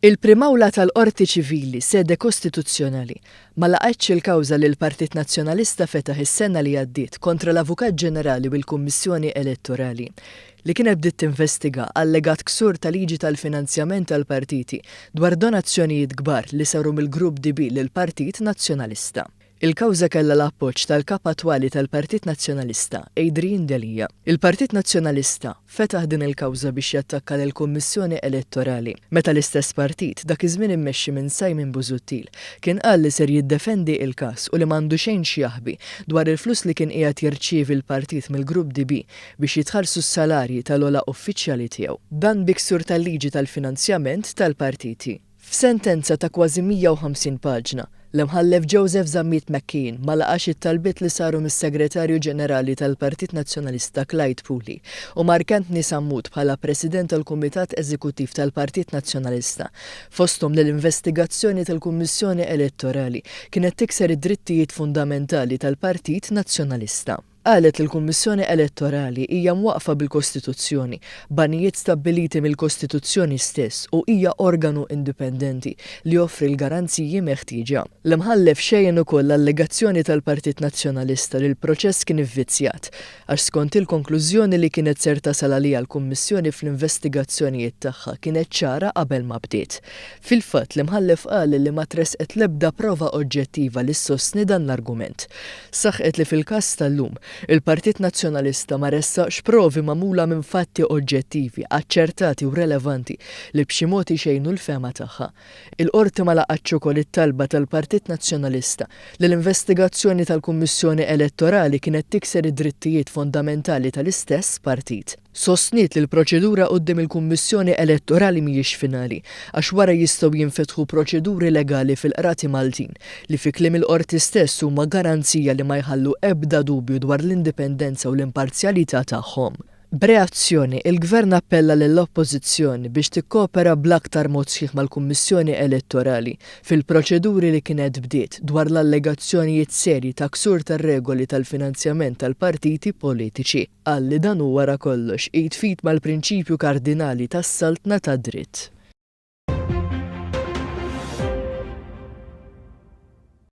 Il-primawla tal-Qorti Ċivili sede kostituzzjonali ma laqgħetx il-kawża li l-Partit Nazzjonalista fetaħ is-sena li għaddiet kontra l-Avukat Ġenerali u l-Kummissjoni Elettorali li kienet bdiet tinvestiga allegat ksur tal-liġi tal-finanzjament tal-partiti dwar donazzjonijiet kbar li saru mill-Grupp DB lill-Partit Nazzjonalista. Il-kawża kellha l-appoġġ tal-kap attwali tal-Partit Nazzjonalista, Adrien Delija. Il-Partit Nazzjonalista fetaħ din il-kawża biex jattakka lill-Kummissjoni Elettorali, meta l-istess partit dak iż-żmien immexxi minn Simon Busuttil kien qal li ser jiddefendi il-każ u li m'għandu xejn x'jaħbi dwar il-flus li kien qiegħed jirċievi l-partit mill-Grupp DB biex jitħallsu s-salarji tal-ogħla uffiċjali tiegħu. Dan bi ksur tal-liġi tal-finanzjament tal-partiti. F'sentenza ta' kważi 150 paġna, l-imħallef Joseph Zammit McKean ma laqax it-talbiet li saru mis-Segretarju Ġenerali tal-Partit Nazzjonalista Clyde Puli u Mark Antony Sammut bħala President tal-Kumitat Eżekuttiv tal-Partit Nazzjonalista fosthom li l-investigazzjoni tal-Kummissjoni Elettorali kienet tikser id-drittijiet fundamentali tal-Partit Nazzjonalista. Qalet li l-Kummissjoni Elettorali hija mwaqfa bil-Kostituzzjoni, banijiet stabbiliti mill-Kostituzzjoni stess u hija organu indipendenti li joffri l-garanziji meħtieġa. L-imħallef xejjen ukoll l-allegazzjoni tal-Partit Nazzjonalista li l-proċess kien ivvizzjat għax skont il-konklużjoni li kienet ser tasal għaliha l-Kummissjoni fl-investigazzjonijiet tagħha kienet ċara qabel ma bdiet. Fil-fatt l-imħallef qal li ma tresqet l-ebda prova oġġettiva li ssostni dan l-argument. Saħqet li fil-każ tal-lum il-Partit Nazzjonalista ma ressaqx provi magħmula minn fatti oġġettivi, aċċertati u relevanti li b'xi mod ixejnu l-fehma tagħha. Il-qorti ma laqgħetx ukoll it-talba tal-Partit Nazzjonalista li l-investigazzjoni tal-Kummissjoni Elettorali kienet tikser id-drittijiet fondamentali tal-istess partit. Sostniet li l-proċedura quddiem il-Kummissjoni Elettorali mhijiex finali għax wara jistgħu jinfetħu proċeduri legali fil-qrati Maltin li fi kliem il-qorti stess huma garanzija li ma jħallu ebda dubju dwar l-indipendenza u l-imparzjalità tagħhom. B'reazzjoni, il-Gvern appella lill-Oppożizzjoni biex tikkopera bl-aktar mod sħiħ mal-Kummissjoni Elettorali fil-proċeduri li kienet bdiet dwar l-allegazzjonijiet serji ta' ksur tar-regoli tal-finanzjament tal-partiti politiċi. Qal li dan hu wara kollox jitfit mal-prinċipju kardinali tas-saltna tad-dritt.